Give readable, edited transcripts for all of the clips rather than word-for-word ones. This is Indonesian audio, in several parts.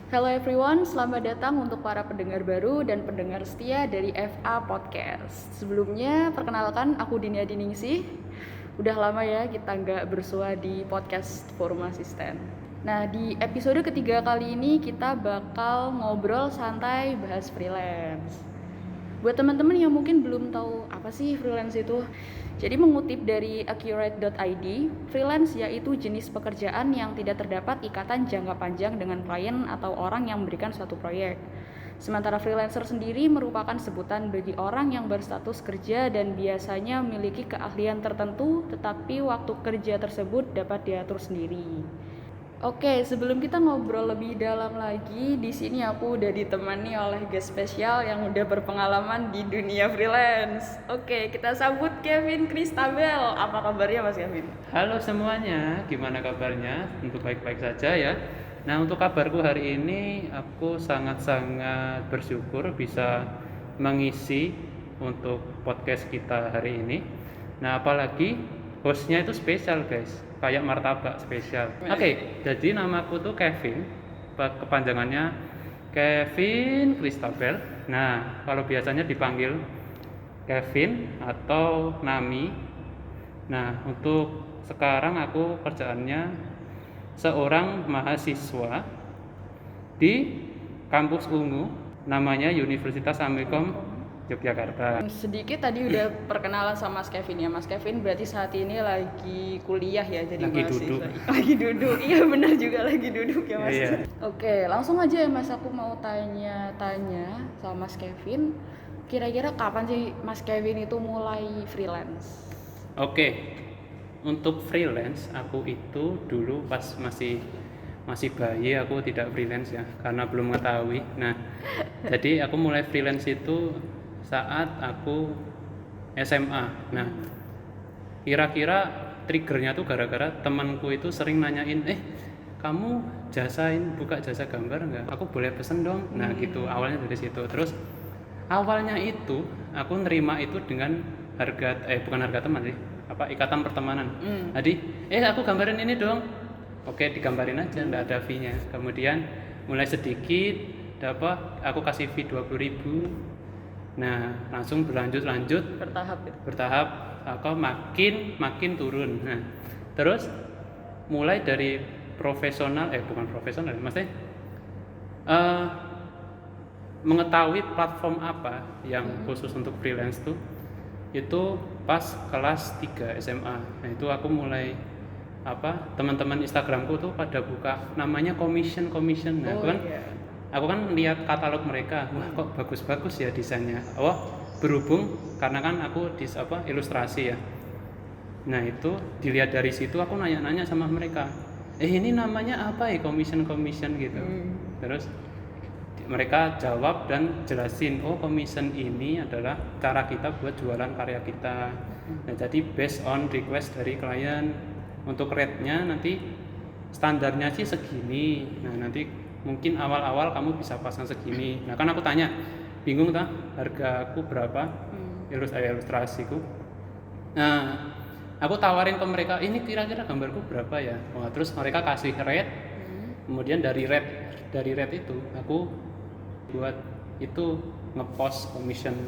Hello everyone, selamat datang untuk para pendengar baru dan pendengar setia dari FA Podcast. Sebelumnya, perkenalkan aku Dinia Diningsih. Udah lama ya kita nggak bersua di podcast Forum Asisten. Nah, di episode ketiga kali ini kita bakal ngobrol santai bahas freelance. Buat teman-teman yang mungkin belum tahu apa sih freelance itu, jadi mengutip dari accurate.id, freelance yaitu jenis pekerjaan yang tidak terdapat ikatan jangka panjang dengan klien atau orang yang memberikan suatu proyek. Sementara freelancer sendiri merupakan sebutan bagi orang yang berstatus kerja dan biasanya memiliki keahlian tertentu, tetapi waktu kerja tersebut dapat diatur sendiri. Oke, sebelum kita ngobrol lebih dalam lagi, di sini aku udah ditemani oleh guest spesial yang udah berpengalaman di dunia freelance. Oke, kita sambut Kevin Kristabel. Apa kabarnya Mas Kevin? Halo semuanya, gimana kabarnya? Tentu baik-baik saja ya. Nah, untuk kabarku hari ini, aku sangat-sangat bersyukur bisa mengisi untuk podcast kita hari ini. Nah, apalagi hostnya itu spesial guys, kayak martabak spesial. Oke, jadi namaku tuh Kevin, kepanjangannya Kevin Kristabel. Nah, kalau biasanya dipanggil Kevin atau Nami. Nah, untuk sekarang aku kerjaannya seorang mahasiswa di kampus Ungu, namanya Universitas Amikom Yogyakarta. Sedikit tadi udah perkenalan sama Mas Kevin ya. Mas Kevin berarti saat ini lagi kuliah ya, jadi Lagi mahasiswa. duduk. Lagi duduk. Iya benar juga lagi duduk ya Mas. Iya. Oke, langsung aja ya Mas, aku mau tanya-tanya sama Mas Kevin. Kira-kira kapan sih Mas Kevin itu mulai freelance? Oke, untuk freelance aku itu dulu pas masih bayi aku tidak freelance ya, karena belum mengetahui. Nah, jadi aku mulai freelance itu saat aku SMA. Nah, kira-kira triggernya tuh gara-gara temanku itu sering nanyain, kamu buka jasa gambar nggak? Aku boleh pesen dong. Nah gitu, awalnya dari situ. Terus awalnya itu aku nerima itu dengan bukan harga teman sih, ikatan pertemanan. Jadi aku gambarin ini dong. Oke, digambarin aja, nggak ada fee-nya. Kemudian mulai sedikit dapat, aku kasih fee 20.000. Nah, langsung berlanjut bertahap aku makin turun. Nah, terus mulai dari bukan profesional, maksudnya mengetahui platform apa yang khusus untuk freelance tuh itu pas kelas 3 SMA. Nah, itu aku mulai teman-teman Instagramku tuh pada buka namanya commission. Nah, aku kan lihat katalog mereka, wah kok bagus-bagus ya desainnya. Berhubung karena kan aku ilustrasi ya. Nah, itu dilihat dari situ aku nanya-nanya sama mereka. Ini namanya apa ya, commission gitu. Terus mereka jawab dan jelasin, commission ini adalah cara kita buat jualan karya kita. Nah, jadi based on request dari klien. Untuk rate-nya nanti standarnya sih segini. Nah, nanti mungkin awal-awal kamu bisa pasang segini. Nah, kan aku tanya, bingung tak hargaku berapa ilustrasiku. Nah, aku tawarin ke mereka, ini kira-kira gambarku berapa ya. Terus mereka kasih rate. Kemudian dari rate itu aku buat itu ngepost commission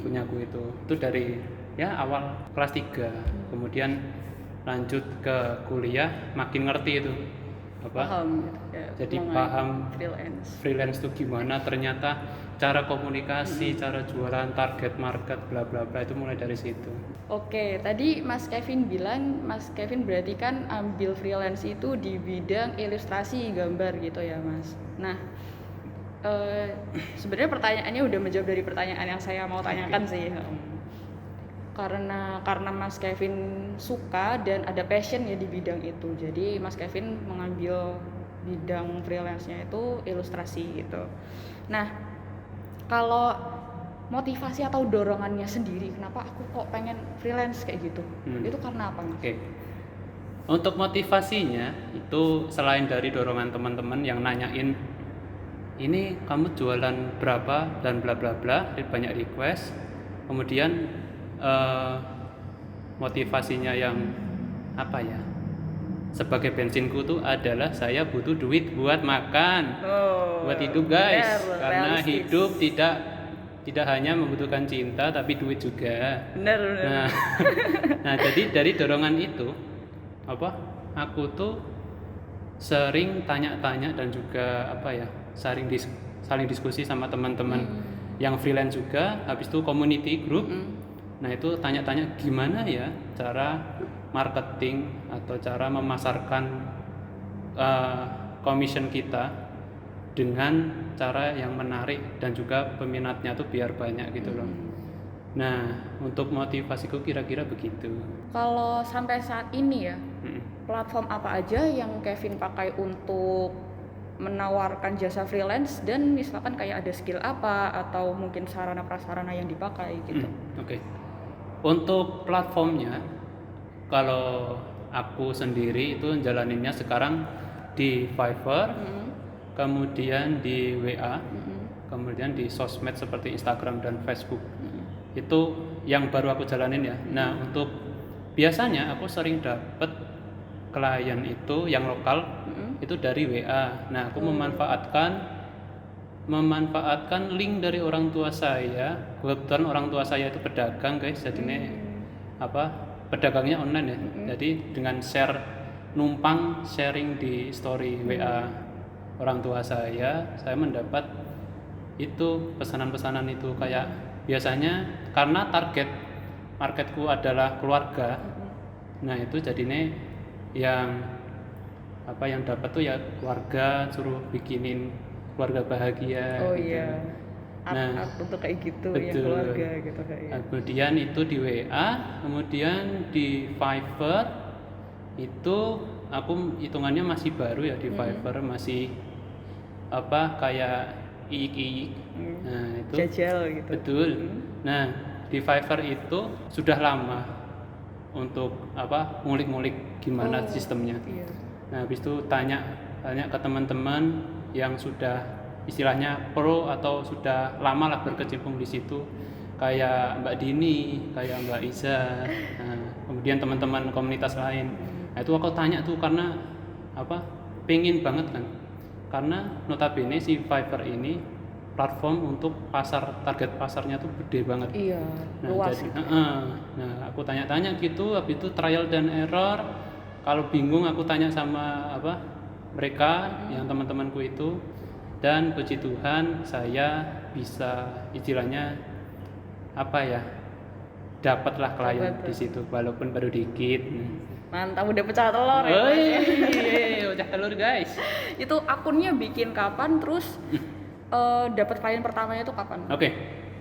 punyaku itu dari awal kelas 3. Kemudian lanjut ke kuliah makin ngerti itu paham jadi paham freelance itu gimana, ternyata cara komunikasi, cara jualan, target market, bla bla bla, itu mulai dari situ. Oke, tadi Mas Kevin bilang Mas Kevin berarti kan ambil freelance itu di bidang ilustrasi gambar gitu ya Mas. Nah, sebenarnya pertanyaannya udah menjawab dari pertanyaan yang saya mau tanyakan sih. Karena Mas Kevin suka dan ada passion ya di bidang itu, jadi Mas Kevin mengambil bidang freelance-nya itu ilustrasi gitu. Nah, kalau motivasi atau dorongannya sendiri, kenapa aku kok pengen freelance kayak gitu, itu karena apa Mas? Oke. Untuk motivasinya itu selain dari dorongan teman-teman yang nanyain, ini kamu jualan berapa dan bla bla bla, banyak request. Kemudian motivasinya yang sebagai bensinku tuh adalah saya butuh duit buat makan, buat hidup guys. Bener, Karena realistis. hidup tidak hanya membutuhkan cinta tapi duit juga. Bener. Nah, nah jadi dari dorongan itu aku tuh sering tanya-tanya dan juga saling diskusi sama teman-teman yang freelance juga. Habis itu community group. Nah itu tanya-tanya gimana ya cara marketing atau cara memasarkan commission kita dengan cara yang menarik dan juga peminatnya tuh biar banyak gitu loh. Nah untuk motivasiku kira-kira begitu. Kalau sampai saat ini ya, platform apa aja yang Kevin pakai untuk menawarkan jasa freelance, dan misalkan kayak ada skill apa atau mungkin sarana prasarana yang dipakai gitu. Oke. Untuk platformnya, kalau aku sendiri itu jalaninnya sekarang di Fiverr, kemudian di WA, kemudian di sosmed seperti Instagram dan Facebook. Itu yang baru aku jalanin ya. Nah untuk biasanya aku sering dapet klien itu yang lokal itu dari WA. Nah aku memanfaatkan link dari orang tua saya. Kebetulan orang tua saya itu pedagang guys, jadi ini pedagangnya online ya. Jadi dengan numpang sharing di story WA orang tua saya mendapat itu pesanan-pesanan itu. Kayak biasanya karena target marketku adalah keluarga. Nah itu jadinya yang dapat tuh ya keluarga, suruh bikinin keluarga bahagia. Oh gitu. iya. Nah, untuk kayak gitu ya, betul. keluarga gitu kayak. Kemudian itu di WA, kemudian di Fiverr itu aku hitungannya masih baru ya di Fiverr, masih kayak iik-iik. Nah, itu Jajal gitu. Betul. Nah, di Fiverr itu sudah lama untuk ngulik-ngulik gimana sistemnya. Iya. Nah, habis itu tanya ke teman-teman yang sudah istilahnya pro atau sudah lama lah berkecimpung di situ, kayak Mbak Dini, kayak Mbak Iza, kemudian teman-teman komunitas lain. Nah, itu aku tanya tuh karena pengen banget kan, karena notabene si Fiverr ini platform untuk target pasarnya tuh gede banget. Iya, Nah, luas. jadi, nah aku tanya-tanya gitu, habis itu trial dan error. Kalau bingung aku tanya sama mereka yang teman-temanku itu, dan puji Tuhan saya bisa istilahnya dapatlah klien di situ walaupun baru dikit. Mantap, udah pecah telur ya. Pecah telur guys. Itu akunnya bikin kapan, terus dapat klien pertamanya itu kapan? Oke.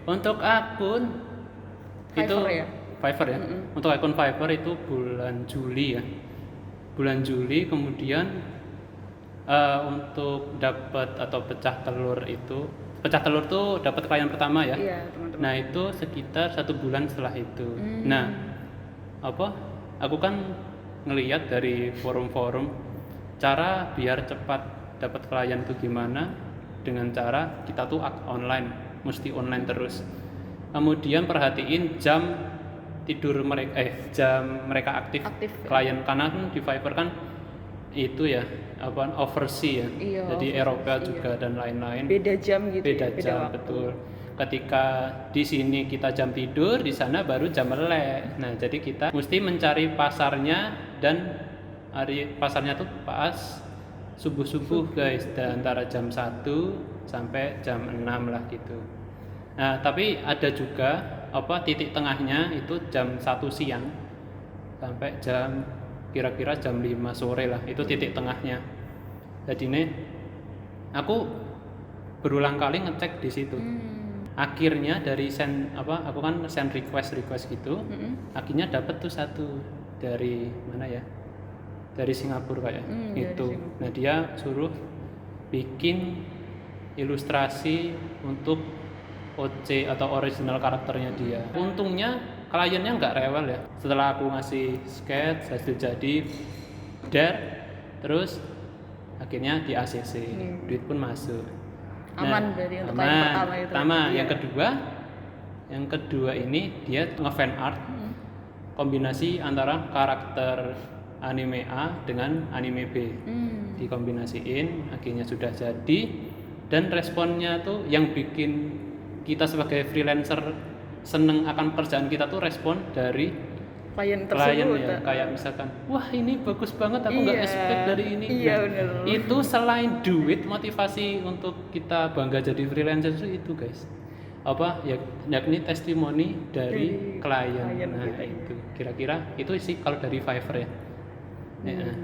Untuk akun Fiverr itu ya? Fiverr ya. Untuk akun Fiverr itu bulan Juli ya. Bulan Juli, kemudian untuk dapat atau pecah telur tuh dapat klien pertama ya. Iya, teman-teman. Nah itu sekitar 1 bulan setelah itu. Nah aku kan ngelihat dari forum-forum cara biar cepat dapat klien itu gimana, dengan cara kita tuh online, mesti online terus. Kemudian perhatiin jam tidur jam mereka aktif klien, karena kan di Fiverr kan itu ya overseas ya. Iya, jadi Eropa juga dan lain-lain. Beda jam gitu. Beda jam waktu. betul. Ketika di sini kita jam tidur, di sana baru jam melek. Nah, jadi kita mesti mencari pasarnya, dan hari pasarnya tuh pas subuh-subuh guys, dan antara jam 1 sampai jam 6 lah gitu. Nah, tapi ada juga titik tengahnya itu jam 1 siang sampai kira-kira jam 5 sore lah, itu titik tengahnya. Jadi nih aku berulang kali ngecek di situ. Akhirnya dari aku kan send request gitu. Akhirnya dapat tuh satu dari mana ya? Dari Singapura kayak itu. Nah, dia suruh bikin ilustrasi untuk OC atau original karakternya dia. Untungnya kliennya nggak rewel ya. Setelah aku ngasih sketch hasil jadi terus akhirnya di ACC, duit pun masuk. Aman dari untuk klien pertama itu. Yang kedua ini dia nge-fan art, kombinasi antara karakter anime A dengan anime B. Dikombinasiin, akhirnya sudah jadi, dan responnya tuh yang bikin kita sebagai freelancer seneng akan pekerjaan kita tuh respon dari klien klien tersebut. ya, kayak misalkan, wah ini bagus banget, aku nggak Iya. expect dari ini. Iya, Nah, bener. itu selain duit, motivasi untuk kita bangga jadi freelancer itu guys, apa ya, yakni testimoni dari klien. Nah kita. itu kira-kira itu sih kalau dari Fiverr ya. Ya.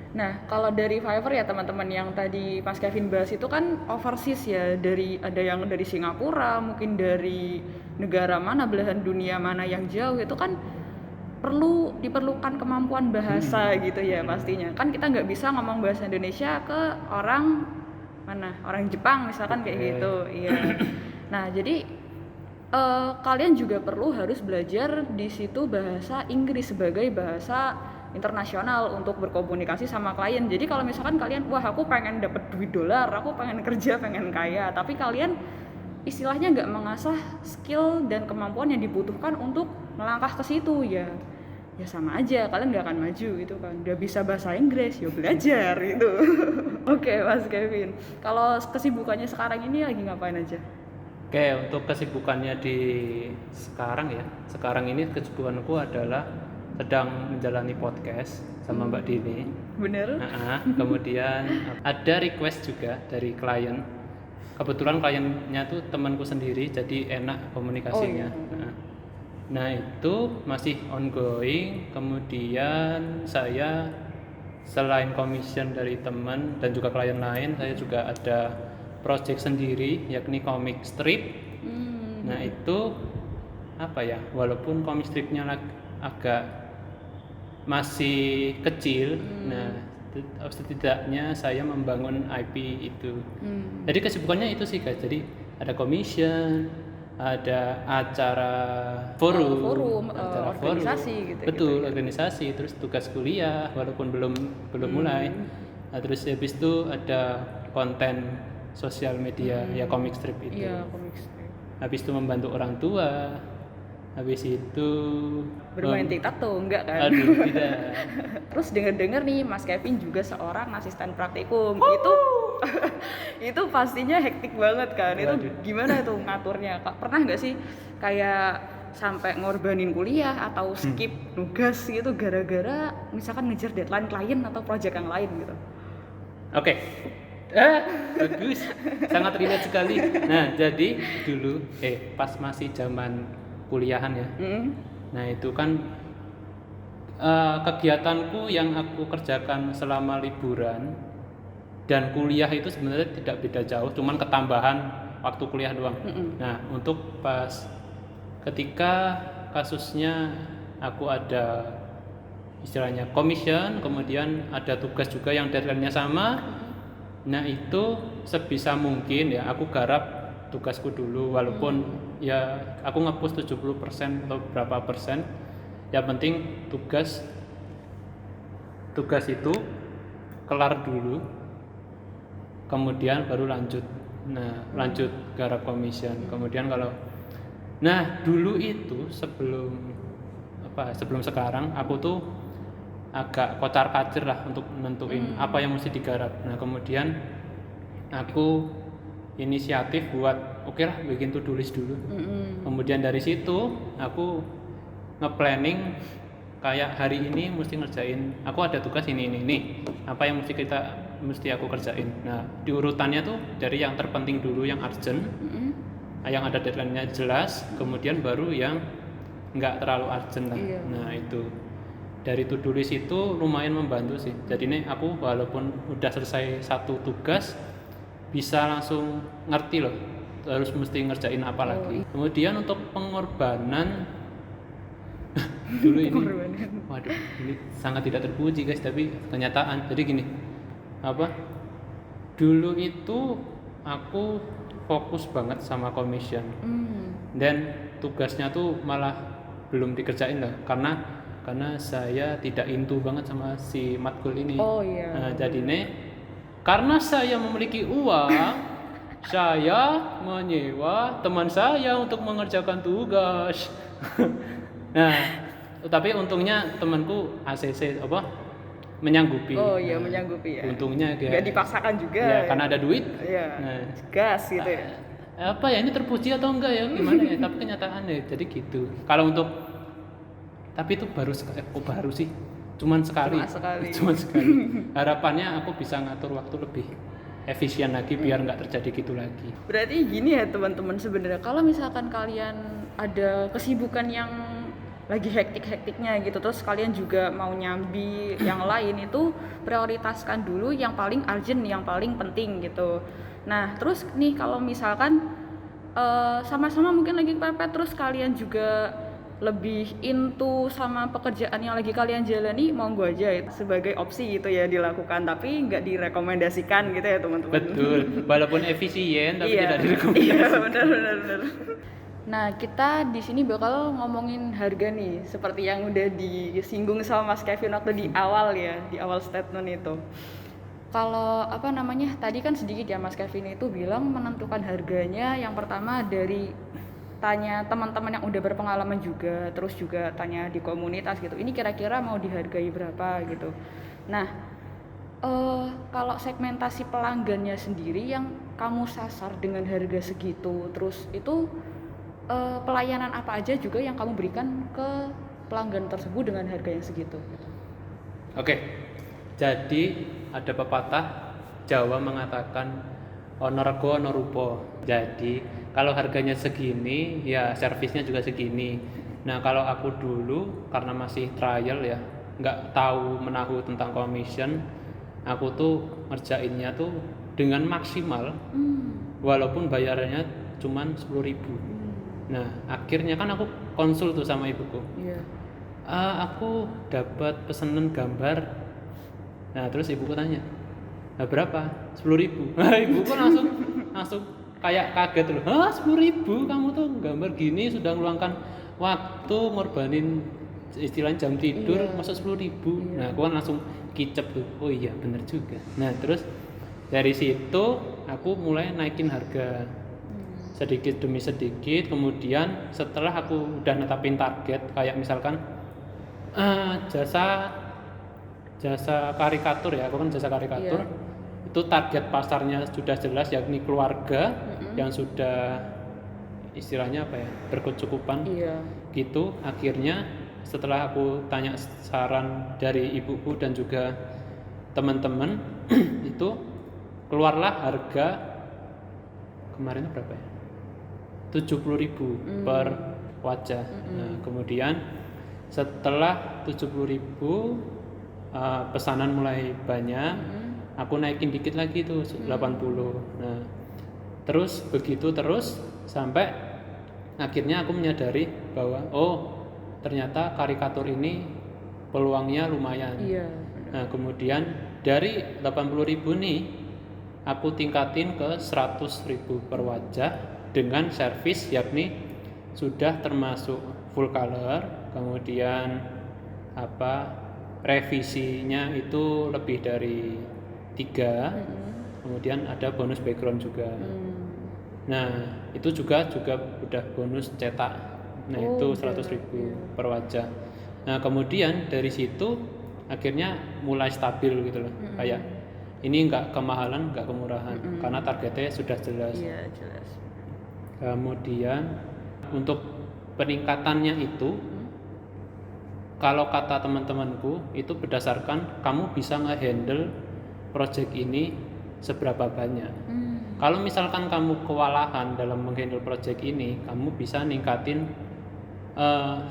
Nah, kalau dari Fiverr ya teman-teman, yang tadi Mas Kevin bahas itu kan overseas ya, ada yang dari Singapura, mungkin dari negara mana, belahan dunia mana yang jauh, itu kan diperlukan kemampuan bahasa gitu ya pastinya. Kan kita nggak bisa ngomong bahasa Indonesia ke orang mana, orang Jepang misalkan kayak gitu. Iya. Nah, jadi kalian juga harus belajar di situ bahasa Inggris sebagai bahasa internasional untuk berkomunikasi sama klien. Jadi kalau misalkan kalian, wah aku pengen dapat duit dolar, aku pengen kerja, pengen kaya, tapi kalian istilahnya nggak mengasah skill dan kemampuan yang dibutuhkan untuk melangkah ke situ, ya sama aja, kalian nggak akan maju gitu kan. Udah bisa bahasa Inggris, ya belajar gitu. Oke, Mas Kevin, kalau kesibukannya sekarang ini lagi ngapain aja? Oke, untuk kesibukannya di sekarang ya, sekarang ini kesibukanku adalah sedang menjalani podcast sama Mbak Dini. Bener? Kemudian ada request juga dari klien. Kebetulan kliennya tuh temanku sendiri, jadi enak komunikasinya. Nah itu masih ongoing. Kemudian saya selain commission dari teman dan juga klien lain, saya juga ada project sendiri, yakni comic strip. Nah itu apa ya, walaupun comic stripnya agak masih kecil, nah setidaknya saya membangun IP itu. Jadi kesibukannya itu sih guys. Jadi ada commission, ada acara forum, acara organisasi gitu. Betul, organisasi, terus tugas kuliah walaupun belum mulai. Nah, terus habis itu ada konten sosial media ya, comic strip itu. Iya, comic strip. Habis itu membantu orang tua. Habis itu bermain TikTok tuh enggak kan? Aduh, tidak. Terus dengar nih Mas Kevin juga seorang asisten praktikum. Itu pastinya hektik banget kan. Itu gimana tuh ngaturnya? Pernah nggak sih kayak sampai ngorbanin kuliah atau skip nugas gitu gara-gara misalkan ngejar deadline klien atau project yang lain gitu? Oke. Bagus. Sangat relate sekali. Nah, jadi dulu pas masih zaman kuliahan ya. Nah itu kan kegiatanku yang aku kerjakan selama liburan dan kuliah itu sebenarnya tidak beda jauh, cuman ketambahan waktu kuliah doang. Nah untuk pas ketika kasusnya aku ada istilahnya commission, kemudian ada tugas juga yang deadline-nya sama. Nah itu sebisa mungkin ya aku garap tugasku dulu, walaupun ya aku nge-push 70% atau berapa persen, yang penting tugas itu kelar dulu, kemudian baru lanjut garap commission. Kemudian dulu itu sebelum sekarang aku tuh agak kocar-kacir lah untuk nentuin apa yang mesti digarap. Nah kemudian aku inisiatif buat bikin to-do list dulu. Kemudian dari situ aku nge-planning kayak hari ini mesti ngerjain, aku ada tugas ini apa yang mesti aku kerjain. Nah diurutannya tuh dari yang terpenting dulu, yang urgent, yang ada deadline-nya jelas, kemudian baru yang nggak terlalu urgent lah. Nah itu dari to-do list itu lumayan membantu sih. Jadi nih aku walaupun udah selesai satu tugas bisa langsung ngerti loh harus mesti ngerjain apa lagi. Kemudian untuk pengorbanan dulu ini, waduh ini sangat tidak terpuji guys, tapi kenyataan. Jadi gini, dulu itu aku fokus banget sama commission, dan tugasnya tuh malah belum dikerjain lah karena saya tidak into banget sama si matkul ini. Jadi nih karena saya memiliki uang, saya menyewa teman saya untuk mengerjakan tugas. Nah, Tapi untungnya temanku ACC apa menyanggupi. Oh iya, menyanggupi ya. Untungnya Nggak dipaksakan juga. Ya, karena ada duit. Iya. Nah, gas gitu ya. Apa ya ini terpuji atau enggak ya gimana ya? Tapi kenyataannya jadi gitu. Kalau untuk tapi itu baru baru sih. Cuman sekali. Cuman sekali. Harapannya aku bisa ngatur waktu lebih efisien lagi biar nggak terjadi gitu lagi. Berarti gini ya teman-teman, sebenarnya kalau misalkan kalian ada kesibukan yang lagi hektik-hektiknya gitu, terus kalian juga mau nyambi yang lain, itu prioritaskan dulu yang paling urgent, yang paling penting gitu. Nah terus nih kalau misalkan sama-sama mungkin lagi kepepet, terus kalian juga lebih into sama pekerjaan yang lagi kalian jalani, monggo aja itu sebagai opsi gitu ya dilakukan, tapi nggak direkomendasikan gitu ya teman-teman. Betul, walaupun efisien tapi Iya. tidak direkomendasikan. Iya, benar. Nah, kita di sini bakal ngomongin harga nih, seperti yang udah disinggung sama Mas Kevin waktu di awal ya, di awal statement itu. Kalau tadi kan sedikit ya Mas Kevin itu bilang menentukan harganya yang pertama dari tanya teman-teman yang udah berpengalaman juga, terus juga tanya di komunitas gitu, ini kira-kira mau dihargai berapa gitu. Nah, kalau segmentasi pelanggannya sendiri yang kamu sasar dengan harga segitu, terus itu pelayanan apa aja juga yang kamu berikan ke pelanggan tersebut dengan harga yang segitu gitu. Oke, jadi ada pepatah Jawa mengatakan ono rego ono rupa. Jadi kalau harganya segini ya servisnya juga segini. Nah kalau aku dulu karena masih trial ya, nggak tahu menahu tentang commission, aku tuh ngerjainnya tuh dengan maksimal walaupun bayarannya cuman 10.000. Nah akhirnya kan aku konsul tuh sama ibuku. Iya. Aku dapat pesanan gambar. Nah terus ibuku tanya, nah, berapa? 10.000. Ibuku langsung kayak kaget loh. 10.000 kamu tuh gambar gini sudah ngeluangkan waktu ngorbanin istilahnya jam tidur, Iya. masa 10.000. Iya. Nah aku kan langsung kicep tuh. Oh iya bener juga. Nah terus dari situ aku mulai naikin harga sedikit demi sedikit. Kemudian setelah aku udah netapin target, kayak misalkan jasa karikatur ya, aku kan jasa karikatur. Iya. Itu target pasarnya sudah jelas, yakni keluarga yang sudah istilahnya apa ya, berkecukupan. Iya. Gitu. Akhirnya setelah aku tanya saran dari ibuku dan juga teman-teman itu keluarlah harga kemarin berapa ya, 70.000 per wajah. Nah kemudian setelah 70.000 pesanan mulai banyak, aku naikin dikit lagi tuh 80. Nah terus begitu terus sampai akhirnya aku menyadari bahwa ternyata karikatur ini peluangnya lumayan. Iya. Nah kemudian dari 80.000 nih aku tingkatin ke 100.000 per wajah dengan servis, yakni sudah termasuk full color, kemudian revisinya itu lebih dari 3, kemudian ada bonus background juga. Nah itu juga udah bonus cetak. Nah itu 100.000 per wajah. Nah kemudian dari situ akhirnya mulai stabil gitu loh. Kayak ini nggak kemahalan, nggak kemurahan, karena targetnya sudah jelas. Iya jelas. Kemudian untuk peningkatannya itu, kalau kata teman-temanku itu berdasarkan kamu bisa nge-handle project ini seberapa banyak. Kalau misalkan kamu kewalahan dalam menghandle project ini, kamu bisa ningkatin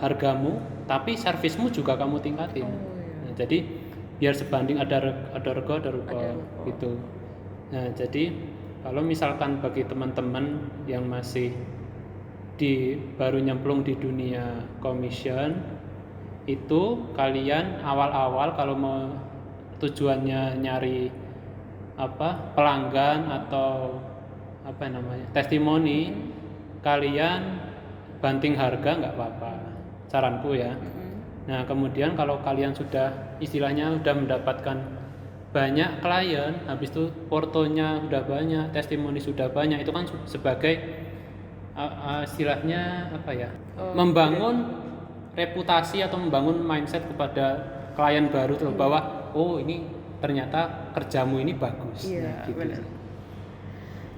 hargamu, tapi servismu juga kamu tingkatin. Nah, jadi biar sebanding ada rego ada rupa gitu. Nah jadi kalau misalkan bagi teman-teman yang masih baru nyemplung di dunia commission, itu kalian awal-awal kalau mau tujuannya nyari pelanggan atau testimoni, kalian banting harga nggak apa-apa, saranku ya. Nah kemudian kalau kalian sudah istilahnya udah mendapatkan banyak klien, habis itu portonya udah banyak, testimoni sudah banyak, itu kan sebagai istilahnya membangun reputasi atau membangun mindset kepada klien baru tuh bahwa oh ini ternyata kerjamu ini bagus. Iya, gitu. benar.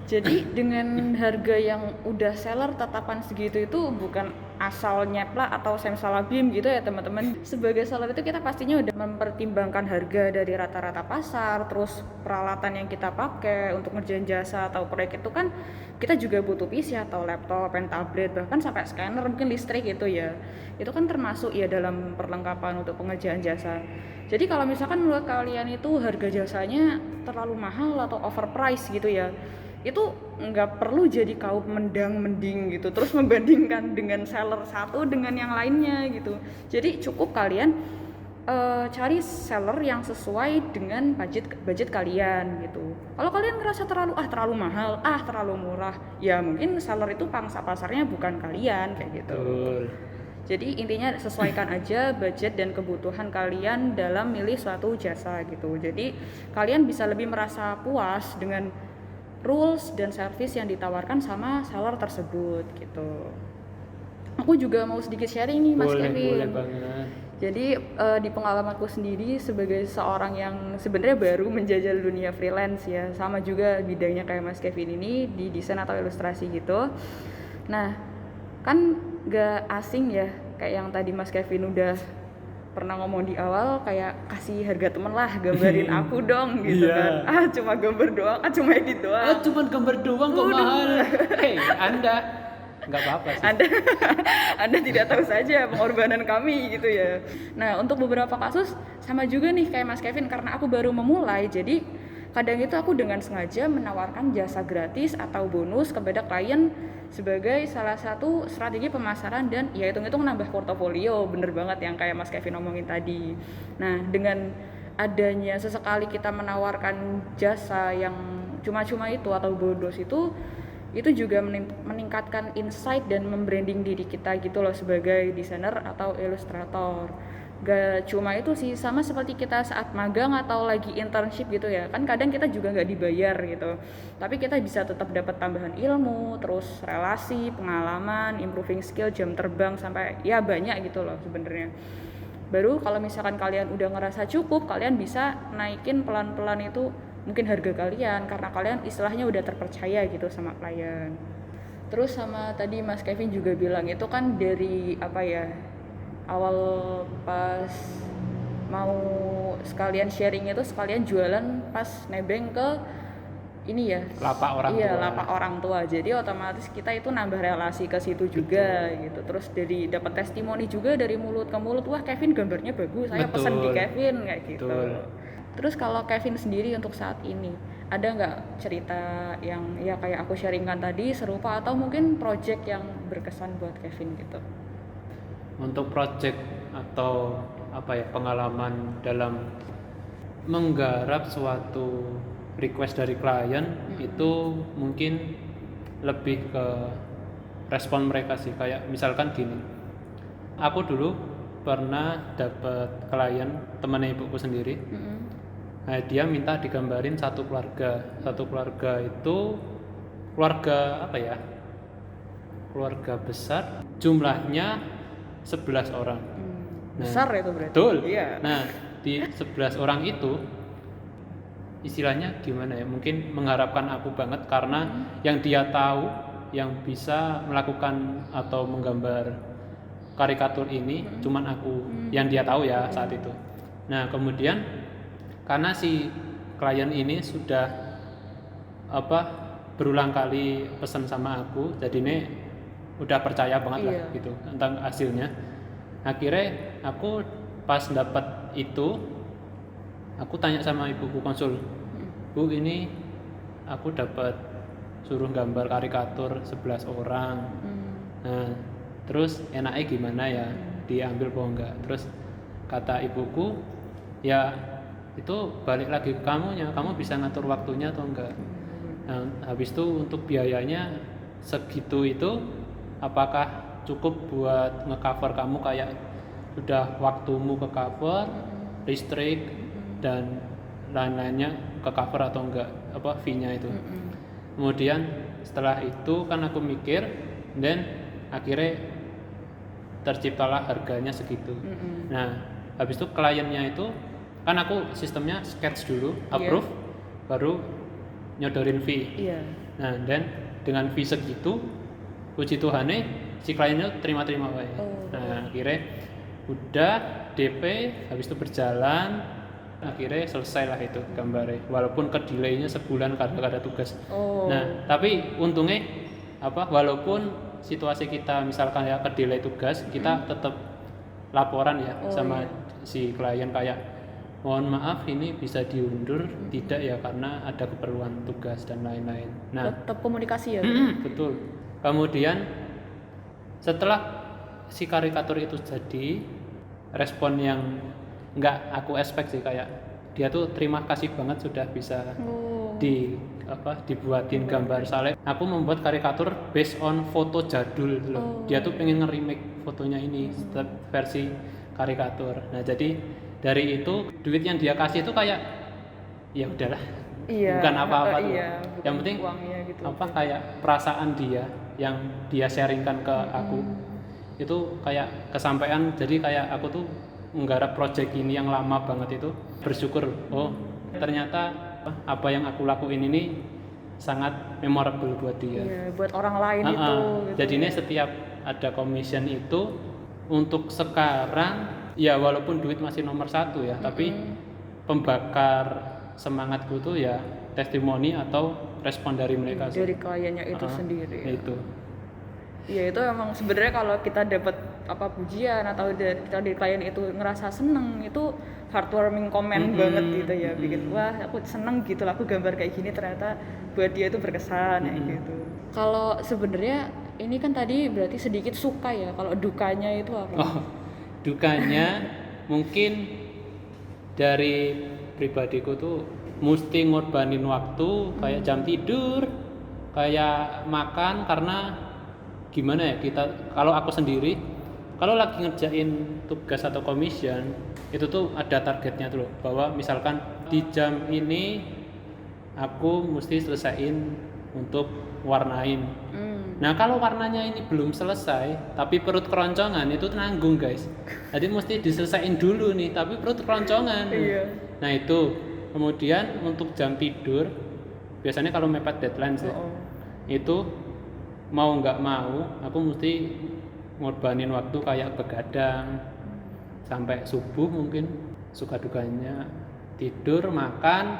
Jadi dengan harga yang udah seller tetapan segitu itu bukan asal nyeplak atau simsalabim gitu ya teman-teman. Sebagai seller itu kita pastinya udah mempertimbangkan harga dari rata-rata pasar, terus peralatan yang kita pakai untuk ngerjain jasa atau proyek itu kan kita juga butuh PC atau laptop, pen tablet, bahkan sampai scanner mungkin listrik gitu ya. Itu kan termasuk ya dalam perlengkapan untuk pengerjaan jasa. Jadi kalau misalkan menurut kalian itu harga jasanya terlalu mahal atau overpriced gitu ya, itu nggak perlu jadi kaum mendang-mending gitu terus membandingkan dengan seller satu dengan yang lainnya gitu. Jadi cukup kalian cari seller yang sesuai dengan budget kalian gitu. Kalau kalian ngerasa terlalu mahal, terlalu murah, ya mungkin seller itu pangsa pasarnya bukan kalian kayak gitu. Betul. Jadi intinya sesuaikan aja budget dan kebutuhan kalian dalam milih suatu jasa gitu. Jadi kalian bisa lebih merasa puas dengan rules dan service yang ditawarkan sama seller tersebut gitu. Aku juga mau sedikit sharing nih Mas Kevin. Boleh banget. Jadi di pengalamanku sendiri sebagai seorang yang sebenarnya baru menjajal dunia freelance ya, sama juga bidangnya kayak Mas Kevin ini di desain atau ilustrasi gitu. Nah, kan gak asing ya kayak yang tadi Mas Kevin udah pernah ngomong di awal kayak kasih harga temen lah, gambarin aku dong gitu kan. Cuma gambar doang, cuma edit doang. Cuma gambar doang kok mahal. Hei, Anda nggak apa-apa sih. Anda tidak tahu saja pengorbanan kami gitu ya. Nah, untuk beberapa kasus sama juga nih kayak Mas Kevin, karena aku baru memulai, jadi kadang itu aku dengan sengaja menawarkan jasa gratis atau bonus kepada klien sebagai salah satu strategi pemasaran dan ya hitung-hitung nambah portofolio. Bener banget yang kayak Mas Kevin omongin tadi. Nah, dengan adanya sesekali kita menawarkan jasa yang cuma-cuma itu atau bonus itu juga meningkatkan insight dan membranding diri kita gitu loh sebagai desainer atau ilustrator. Gak cuma itu sih, sama seperti kita saat magang atau lagi internship gitu ya, kan kadang kita juga nggak dibayar gitu, tapi kita bisa tetap dapat tambahan ilmu, terus relasi, pengalaman, improving skill, jam terbang, sampai ya banyak gitu loh sebenarnya. Baru kalau misalkan kalian udah ngerasa cukup, kalian bisa naikin pelan-pelan itu mungkin harga kalian, karena kalian istilahnya udah terpercaya gitu sama klien. Terus sama tadi Mas Kevin juga bilang itu kan dari apa ya, awal pas mau sekalian sharing itu sekalian jualan pas nebeng ke ini ya, lapak orang tua. Lapak orang tua. Jadi otomatis kita itu nambah relasi ke situ juga. Betul. Gitu. Terus dari dapat testimoni juga dari mulut ke mulut, wah Kevin gambarnya bagus, saya pesan di Kevin kayak gitu. Betul. Terus kalau Kevin sendiri untuk saat ini ada nggak cerita yang ya kayak aku sharingkan tadi serupa atau mungkin project yang berkesan buat Kevin gitu? Untuk project atau apa ya, pengalaman dalam menggarap suatu request dari klien itu mungkin lebih ke respon mereka sih. Kayak misalkan gini, aku dulu pernah dapat klien temannya ibuku sendiri. Nah, dia minta digambarin satu keluarga itu keluarga apa ya, keluarga besar, jumlahnya 11 orang. Besar itu berarti. Betul. Iya. Nah, di 11 orang itu istilahnya gimana ya? Mungkin mengharapkan aku banget karena yang dia tahu, yang bisa melakukan atau menggambar karikatur ini cuman aku, yang dia tahu ya saat itu. Nah, kemudian karena si klien ini sudah berulang kali pesan sama aku, jadi ini udah percaya banget lah gitu tentang hasilnya. Akhirnya aku pas dapat itu, aku tanya sama ibuku konsul, Bu ini aku dapat suruh gambar karikatur 11 orang. Nah, terus enaknya gimana ya, diambil apa enggak? Terus kata ibuku, ya itu balik lagi ke kamunya, kamu bisa ngatur waktunya atau enggak. Nah, habis itu untuk biayanya segitu itu, apakah cukup buat ngecover kamu kayak sudah waktumu ke cover, listrik dan lain-lainnya ke cover atau enggak, fee-nya itu. Kemudian setelah itu kan aku mikir, dan akhirnya terciptalah harganya segitu. Nah, habis itu kliennya itu kan aku sistemnya sketch dulu, approve, baru nyodorin fee. Iya. Nah, dan dengan fee segitu, puji Tuhane si kliennya terima-terima wae. Nah, akhirnya udah DP, habis itu berjalan, akhirnya selesai lah itu gambarnya. Walaupun ke delay-nya sebulan karena ada tugas. Nah, tapi untungnya walaupun situasi kita misalkan ya ke delay tugas, kita tetap laporan ya sama si klien kayak mohon maaf ini bisa diundur tidak ya karena ada keperluan tugas dan lain-lain. Nah, tetap komunikasi ya. Betul. Kemudian setelah si karikatur itu jadi, respon yang nggak aku expect sih, kayak dia tuh terima kasih banget sudah bisa dibuatin gambar saleh. Aku membuat karikatur based on foto jadul loh. Dia tuh pengen nge-remake fotonya ini versi karikatur. Nah, jadi dari itu duit yang dia kasih itu kayak ya udahlah. Bukan apa-apa tuh. Yang penting gitu. Kayak perasaan dia yang dia sharingkan ke aku. Itu kayak kesampaian. Jadi kayak aku tuh menggarap project ini yang lama banget itu, bersyukur ternyata apa yang aku lakuin ini sangat memorable buat dia. Iya, buat orang lain itu. Gitu. Jadi ini setiap ada commission itu untuk sekarang ya walaupun duit masih nomor 1 ya, tapi pembakar semangatku tuh ya testimoni atau respon dari mereka dari kliennya itu sendiri. Itu. Iya, itu emang sebenarnya kalau kita dapat pujian atau dari klien itu ngerasa seneng, itu heartwarming comment banget gitu ya, bikin wah aku seneng gitu lah, aku gambar kayak gini ternyata buat dia itu berkesan gitu. Kalau sebenarnya ini kan tadi berarti sedikit suka ya, kalau dukanya itu apa? Dukanya mungkin dari pribadiku tuh mesti ngorbanin waktu, kayak jam tidur, kayak makan, karena gimana ya, kita kalau aku sendiri kalau lagi ngerjain tugas atau commission itu tuh ada targetnya tuh loh, bahwa misalkan di jam ini aku mesti selesaiin untuk warnain. Nah, kalau warnanya ini belum selesai tapi perut keroncongan, itu nanggung guys. Jadi mesti diselesaiin dulu nih tapi perut keroncongan. Nah, itu kemudian untuk jam tidur biasanya kalau mepet deadline sih, itu mau nggak mau aku mesti ngorbanin waktu kayak begadang sampai subuh mungkin, suka dukanya tidur, makan,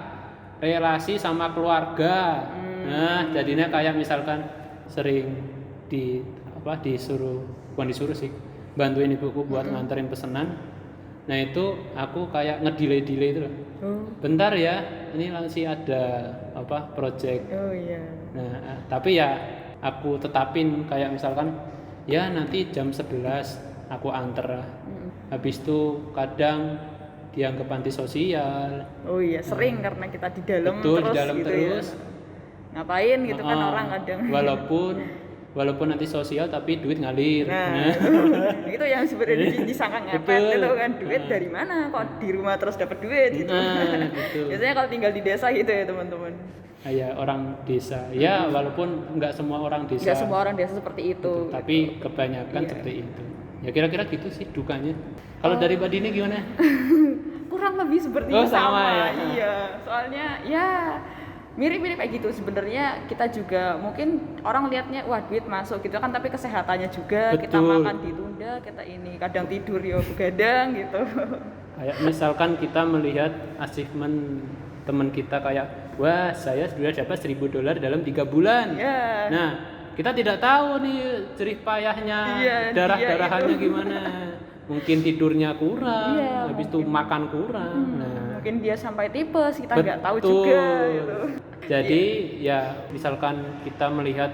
relasi sama keluarga. Nah, jadinya kayak misalkan sering bukan disuruh sih, bantuin ibuku buat nganterin pesanan. Nah, itu aku kayak ngedelay itu loh. Bentar ya, ini masih ada project. Nah, tapi ya aku tetapin kayak misalkan ya nanti jam 11 aku anter. Habis itu kadang dianggap anti sosial. Sering karena kita di dalam betul, terus di dalam gitu terus. Ya. Ngapain gitu kan orang kadang. Walaupun nanti sosial tapi duit ngalir. Nah. Itu yang sebenarnya disangka ngepet itu kan, duit dari mana kok di rumah terus dapat duit gitu. Gitu. Biasanya kalau tinggal di desa gitu ya teman-teman. Ya orang desa. Ya walaupun nggak semua orang desa. Nggak semua orang desa seperti itu. Gitu. Tapi kebanyakan seperti itu. Ya kira-kira gitu sih dukanya. Kalau dari Mbak Dini gimana? Kurang lebih seperti sama ya. Iya, soalnya ya mirip-mirip kayak gitu. Sebenarnya kita juga mungkin orang lihatnya wah duit masuk gitu kan, tapi kesehatannya juga. Betul. Kita makan ditunda, kita ini kadang tidur ya begadang gitu. Kayak misalkan kita melihat achievement teman kita kayak wah saya sudah dapat $1,000 dalam 3 bulan. Nah, kita tidak tahu nih jerih payahnya, darah-darahannya gimana. Mungkin tidurnya kurang, habis itu makan kurang. Nah, mungkin dia sampai tipes, kita nggak tahu juga gitu. Jadi ya misalkan kita melihat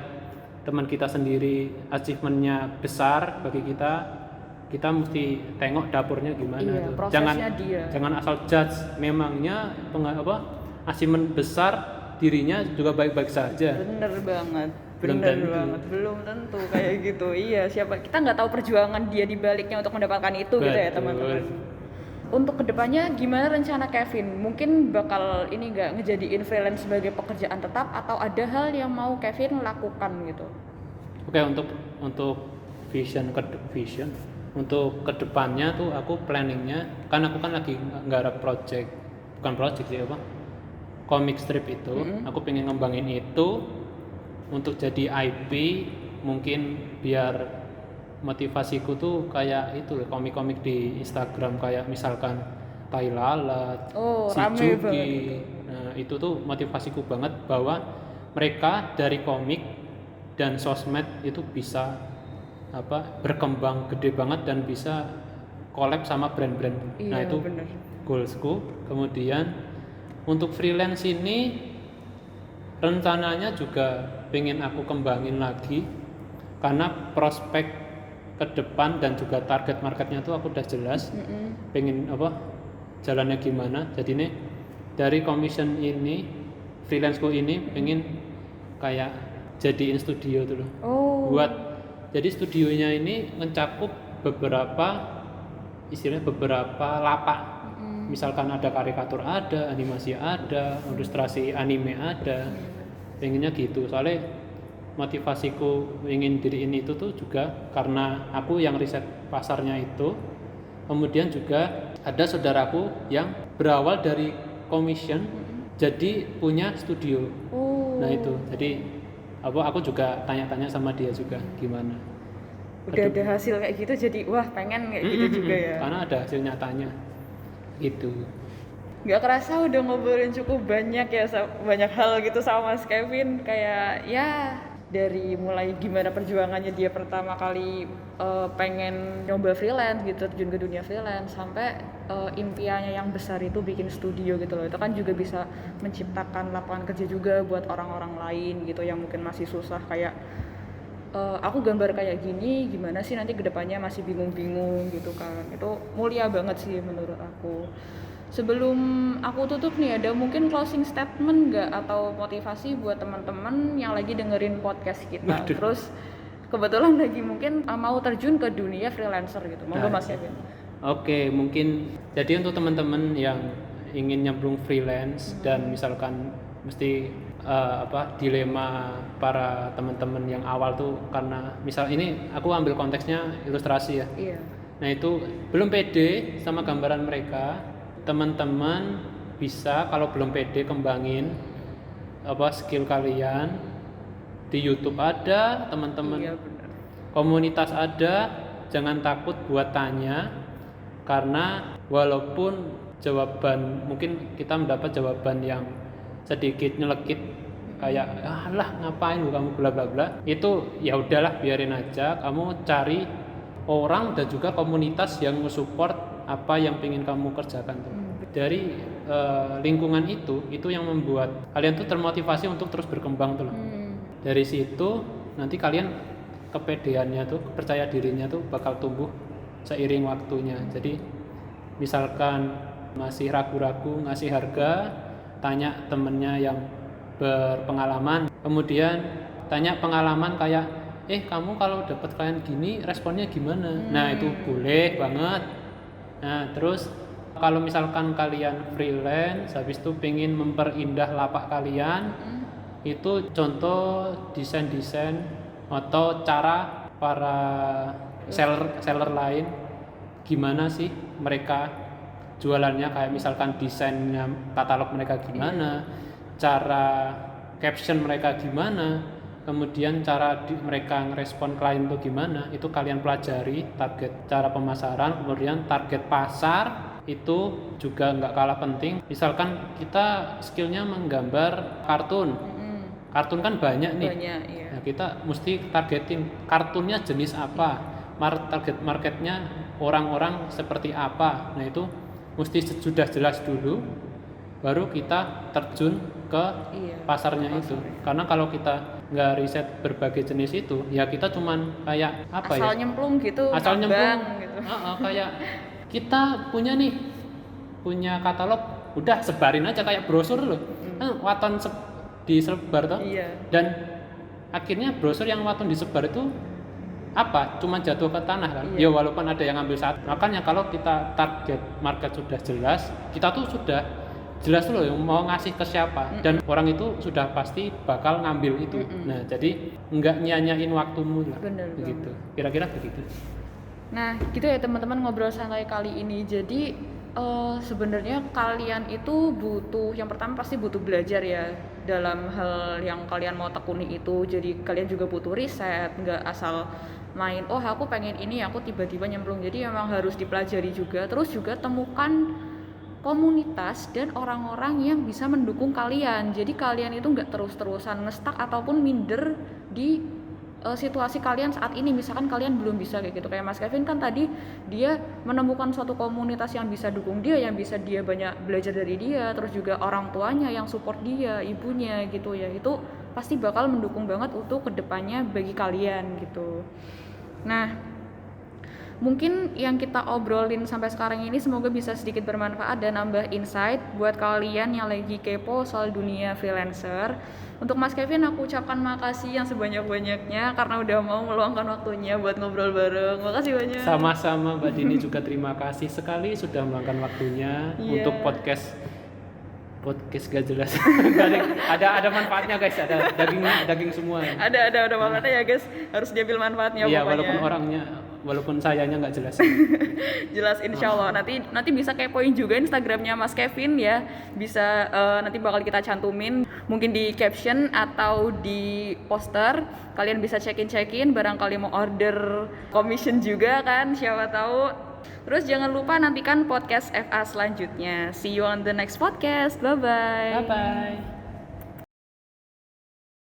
teman kita sendiri achievementnya besar bagi kita mesti tengok dapurnya gimana tuh. Jangan asal judge. Memangnya achievement besar dirinya juga baik-baik saja. Bener banget. Belum tentu kayak gitu. Iya, kita nggak tahu perjuangan dia di baliknya untuk mendapatkan itu. Betul. Gitu ya teman-teman. Untuk kedepannya gimana rencana Kevin? Mungkin bakal nggak ngejadiin freelance sebagai pekerjaan tetap, atau ada hal yang mau Kevin lakukan gitu? Oke, untuk vision untuk kedepannya tuh aku planningnya, kan aku kan lagi nggarap bukan project sih apa, comic strip itu. Aku pengen ngembangin itu untuk jadi IP, mungkin biar motivasiku tuh kayak itu loh, komik-komik di Instagram kayak misalkan Tai Lalat, si rame Juki. banget. Nah, itu tuh motivasiku banget bahwa mereka dari komik dan sosmed itu bisa berkembang gede banget dan bisa collab sama brand-brand. Nah, itu bener. goalsku. Kemudian untuk freelance ini rencananya juga pengen aku kembangin lagi karena prospek ke depan dan juga target marketnya tuh aku udah jelas. Pengen jalannya gimana. Jadi nih dari commission ini, freelanceku ini pengen kayak jadiin studio tuh loh. Jadi studionya ini mencakup beberapa lapak. Misalkan ada karikatur, ada animasi, ada ilustrasi anime, ada. Pengennya gitu. Soalnya motivasiku ingin diriin itu tuh juga karena aku yang riset pasarnya itu. Kemudian juga ada saudaraku yang berawal dari commission jadi punya studio. Nah itu, jadi aku juga tanya-tanya sama dia juga gimana. Udah ada hasil kayak gitu jadi wah pengen kayak gitu juga ya. Karena ada hasil nyatanya gitu. Gak kerasa udah ngobrolin cukup banyak ya, banyak hal gitu sama Mas Kevin. Kayak ya dari mulai gimana perjuangannya dia pertama kali pengen nyoba freelance gitu, terjun ke dunia freelance, sampai impiannya yang besar itu bikin studio gitu loh. Itu kan juga bisa menciptakan lapangan kerja juga buat orang-orang lain gitu yang mungkin masih susah kayak aku gambar kayak gini, gimana sih nanti kedepannya masih bingung-bingung gitu kan. Itu mulia banget sih menurut aku. Sebelum aku tutup nih, ada mungkin closing statement nggak atau motivasi buat teman-teman yang lagi dengerin podcast kita. Terus kebetulan lagi mungkin mau terjun ke dunia freelancer gitu. Monggo Mas Kevin. Oke, mungkin jadi untuk teman-teman yang ingin nyemplung freelance dan misalkan mesti dilema para teman-teman yang awal tuh, karena misal ini aku ambil konteksnya ilustrasi ya. Iya. Nah itu belum pede sama gambaran mereka, teman-teman bisa kalau belum pede kembangin skill kalian di YouTube ada, teman-teman. Iya, benar. Komunitas ada, jangan takut buat tanya, karena walaupun jawaban mungkin kita mendapat jawaban yang sedikit nyelekit kayak lah ngapain lu kamu bla bla bla, itu ya udahlah biarin aja, kamu cari orang dan juga komunitas yang support apa yang pengen kamu kerjakan tuh. Dari lingkungan itu yang membuat kalian tuh termotivasi untuk terus berkembang tuh loh. Dari situ nanti kalian kepedeannya tuh, percaya dirinya tuh bakal tumbuh seiring waktunya. Jadi misalkan masih ragu-ragu ngasih harga, tanya temennya yang berpengalaman, kemudian tanya pengalaman kayak kamu kalau dapat klien gini responnya gimana. Nah itu boleh banget. Nah terus kalau misalkan kalian freelance habis itu pengen memperindah lapak kalian, itu contoh desain-desain atau cara para seller lain gimana sih mereka jualannya, kayak misalkan desainnya katalog mereka gimana, cara caption mereka gimana, kemudian cara mereka ngerespon klien itu gimana, itu kalian pelajari. Target cara pemasaran, kemudian target pasar itu juga nggak kalah penting. Misalkan kita skillnya menggambar kartun kan banyak nih. Iya. Nah, kita mesti targetin kartunnya jenis apa, target marketnya orang-orang seperti apa. Nah itu mesti sudah jelas dulu, baru kita terjun ke pasarnya itu. Karena kalau kita nggak riset berbagai jenis itu, ya kita cuman kayak asal nyemplung gitu, asal nyemplung gitu. Kayak kita punya katalog, udah sebarin aja kayak brosur loh. Waton disebar toh. Dan akhirnya brosur yang waton disebar itu cuma jatuh ke tanah kan. Ya walaupun ada yang ngambil satu. Makanya kalau kita target market sudah jelas, kita tuh sudah jelas loh yang mau ngasih ke siapa, dan orang itu sudah pasti bakal ngambil itu. Nah jadi nggak nyanyain waktumu lah. Bener begitu. Kira-kira begitu. Nah, gitu ya teman-teman ngobrol santai kali ini. Jadi sebenarnya kalian itu butuh, yang pertama pasti butuh belajar ya dalam hal yang kalian mau tekuni itu. Jadi kalian juga butuh riset, nggak asal main, oh aku pengen ini, aku tiba-tiba nyemplung. Jadi memang harus dipelajari juga. Terus juga temukan komunitas dan orang-orang yang bisa mendukung kalian. Jadi kalian itu nggak terus-terusan ngestak ataupun minder di situasi kalian saat ini. Misalkan kalian belum bisa kayak gitu, kayak Mas Kevin kan tadi dia menemukan suatu komunitas yang bisa dukung dia, yang bisa dia banyak belajar dari dia, terus juga orang tuanya yang support dia, ibunya gitu ya, itu pasti bakal mendukung banget untuk kedepannya bagi kalian gitu. Nah, mungkin yang kita obrolin sampai sekarang ini semoga bisa sedikit bermanfaat dan nambah insight buat kalian yang lagi kepo soal dunia freelancer. Untuk Mas Kevin aku ucapkan makasih yang sebanyak-banyaknya karena udah mau meluangkan waktunya buat ngobrol bareng. Makasih banyak. Sama-sama Mbak Dini, juga terima kasih sekali sudah meluangkan waktunya untuk podcast gak jelas. ada manfaatnya guys, ada daging semua. Ada manfaatnya ya guys, harus diambil manfaatnya iya, pokoknya. walaupun sayanya nggak jelas. Jelas insya Allah. Nanti bisa kepoin juga Instagramnya Mas Kevin ya, bisa nanti bakal kita cantumin mungkin di caption atau di poster. Kalian bisa check-in barangkali mau order commission juga kan, siapa tahu. Terus jangan lupa nantikan podcast FA selanjutnya. See you on the next podcast. Bye bye. Bye bye.